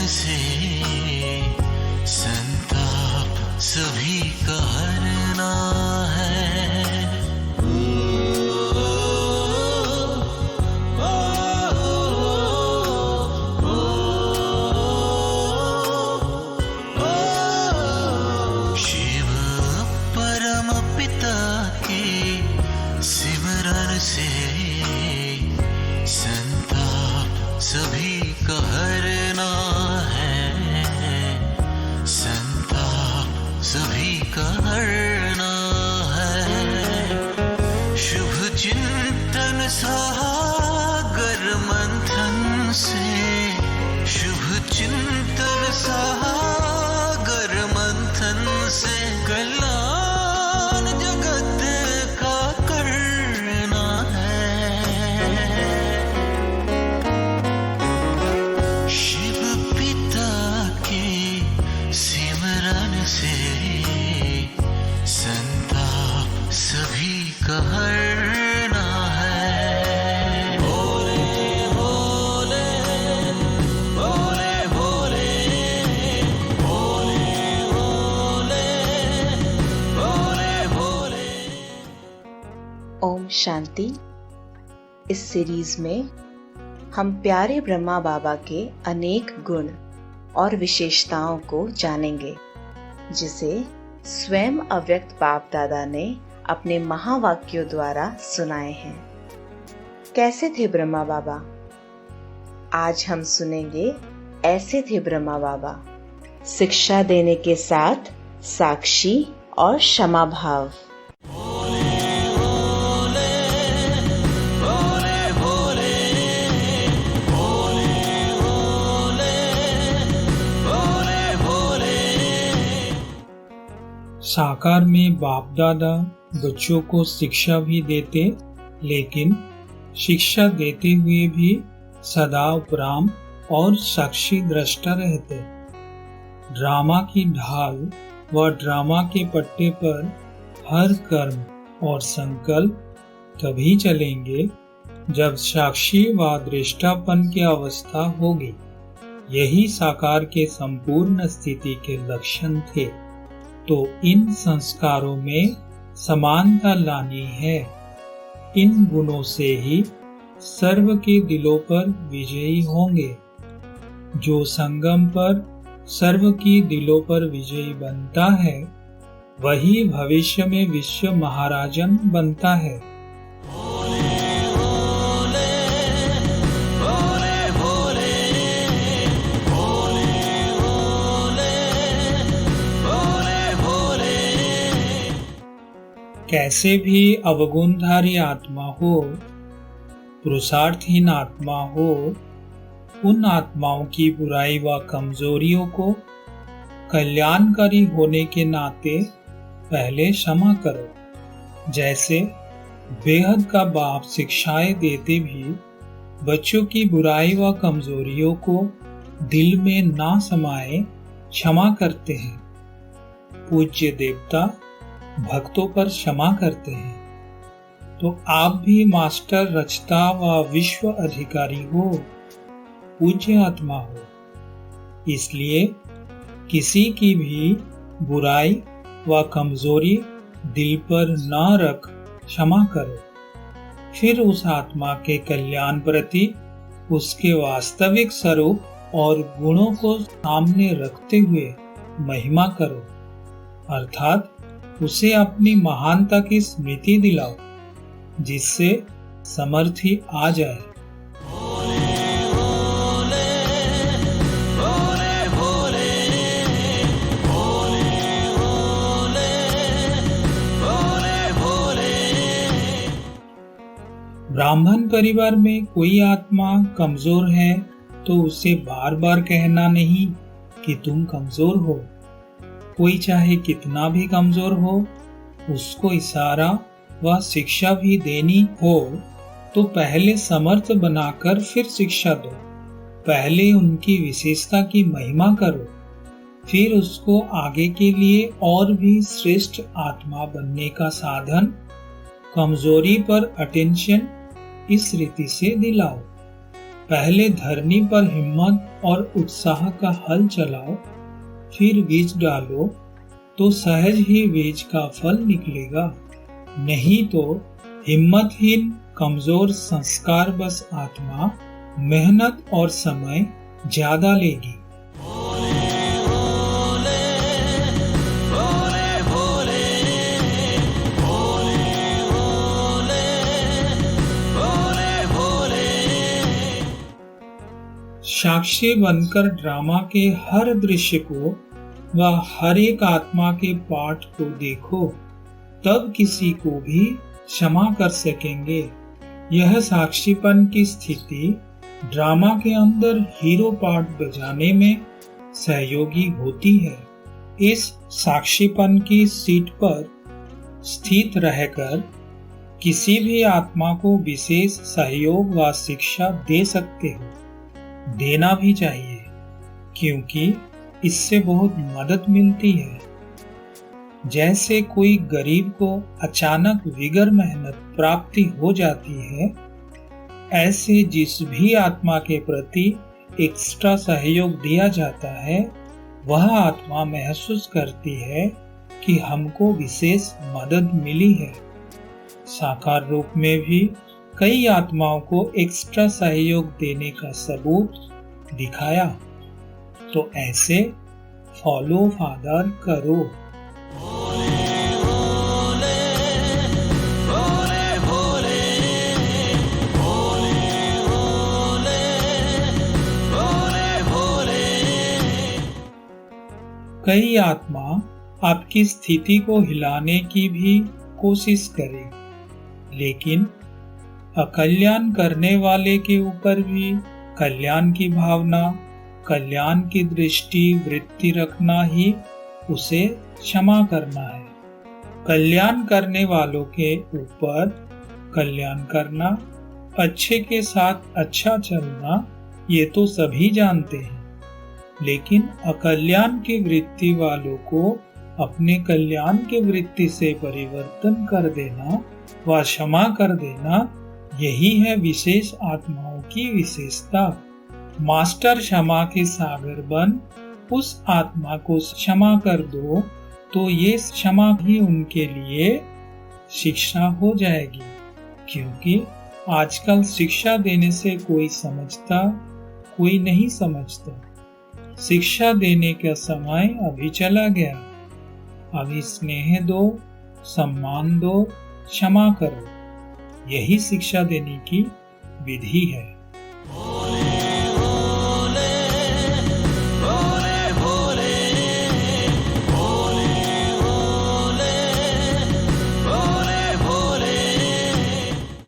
से संताप सभी का हरना है। शिव परम पिता के सिमरन से संताप सभी का हरना है। संताप सभी का हरना है। शुभ चिंतन सागर मंथन से, शुभ चिंतन सागर मंथन से कल्याण जगत का करना है। शिव पिता के सिमरन से संताप सभी का हरना है। भोले भोले भोले भोले भोले भोले भोले। ओम शांति। इस सीरीज में हम प्यारे ब्रह्मा बाबा के अनेक गुण और विशेषताओं को जानेंगे, जिसे स्वयं अव्यक्त बाप दादा ने अपने महावाक्यों द्वारा सुनाए हैं। कैसे थे ब्रह्मा बाबा? आज हम सुनेंगे ऐसे थे ब्रह्मा बाबा, शिक्षा देने के साथ साक्षी और क्षमा भाव। साकार में बाप दादा बच्चों को शिक्षा भी देते, लेकिन शिक्षा देते हुए भी सदा उपराम और साक्षी दृष्टा रहते। ड्रामा की ढाल व ड्रामा के पट्टे पर हर कर्म और संकल्प तभी चलेंगे जब साक्षी व दृष्टापन की अवस्था होगी। यही साकार के संपूर्ण स्थिति के लक्षण थे। तो इन संस्कारों में समानता लानी है। इन गुणों से ही सर्व के दिलों पर विजयी होंगे। जो संगम पर सर्व की दिलों पर विजयी बनता है, वही भविष्य में विश्व महाराजन बनता है। कैसे भी अवगुणधारी आत्मा हो, पुरुषार्थहीन आत्मा हो, उन आत्माओं की बुराई व कमजोरियों को कल्याणकारी होने के नाते पहले क्षमा करो। जैसे बेहद का बाप शिक्षाएं देते भी बच्चों की बुराई व कमजोरियों को दिल में ना समाये क्षमा करते हैं। पूज्य देवता भक्तों पर क्षमा करते हैं। तो आप भी मास्टर रचता व विश्व अधिकारी हो, पूज्य आत्मा हो। इसलिए किसी की भी बुराई व कमजोरी दिल पर न रख क्षमा करो। फिर उस आत्मा के कल्याण प्रति उसके वास्तविक स्वरूप और गुणों को सामने रखते हुए महिमा करो, अर्थात उसे अपनी महानता की स्मृति दिलाओ, जिससे समर्थी आ जाए। ब्राह्मण परिवार में कोई आत्मा कमजोर है तो उसे बार बार कहना नहीं कि तुम कमजोर हो। कोई चाहे कितना भी कमजोर हो, उसको इशारा व शिक्षा भी देनी हो तो पहले समर्थ बनाकर फिर शिक्षा दो। पहले उनकी विशेषता की महिमा करो, फिर उसको आगे के लिए और भी श्रेष्ठ आत्मा बनने का साधन, कमजोरी पर अटेंशन इस रीति से दिलाओ। पहले धरनी पर हिम्मत और उत्साह का हल चलाओ, फिर बीज डालो तो सहज ही बीज का फल निकलेगा। नहीं तो हिम्मतहीन कमजोर संस्कार बस आत्मा मेहनत और समय ज्यादा लेगी। साक्षी बनकर ड्रामा के हर दृश्य को व हर एक आत्मा के पाठ को देखो, तब किसी को भी क्षमा कर सकेंगे। यह साक्षीपन की स्थिति ड्रामा के अंदर हीरो पार्ट बजाने में सहयोगी होती है। इस साक्षीपन की सीट पर स्थित रहकर किसी भी आत्मा को विशेष सहयोग व शिक्षा दे सकते हो। देना भी चाहिए, क्योंकि इससे बहुत मदद मिलती है। जैसे कोई गरीब को अचानक बिगर मेहनत प्राप्ति हो जाती है, ऐसे जिस भी आत्मा के प्रति एक्स्ट्रा सहयोग दिया जाता है, वह आत्मा महसूस करती है कि हमको विशेष मदद मिली है। साकार रूप में भी कई आत्माओं को एक्स्ट्रा सहयोग देने का सबूत दिखाया। तो ऐसे फॉलो फादर करो। कई आत्मा आपकी स्थिति को हिलाने की भी कोशिश करे, लेकिन अकल्याण करने वाले के ऊपर भी कल्याण की भावना, कल्याण की दृष्टि वृत्ति रखना ही उसे क्षमा करना है। कल्याण करने वालों के ऊपर कल्याण करना, अच्छे के साथ अच्छा चलना, ये तो सभी जानते हैं। लेकिन अकल्याण की वृत्ति वालों को अपने कल्याण की वृत्ति से परिवर्तन कर देना व क्षमा कर देना, यही है विशेष आत्माओं की विशेषता। मास्टर क्षमा के सागर बन उस आत्मा को क्षमा कर दो, तो ये क्षमा भी उनके लिए शिक्षा हो जाएगी। क्योंकि आजकल शिक्षा देने से कोई समझता, कोई नहीं समझता। शिक्षा देने का समय अभी चला गया। अभी स्नेह दो, सम्मान दो, क्षमा करो, यही शिक्षा देने की विधि है।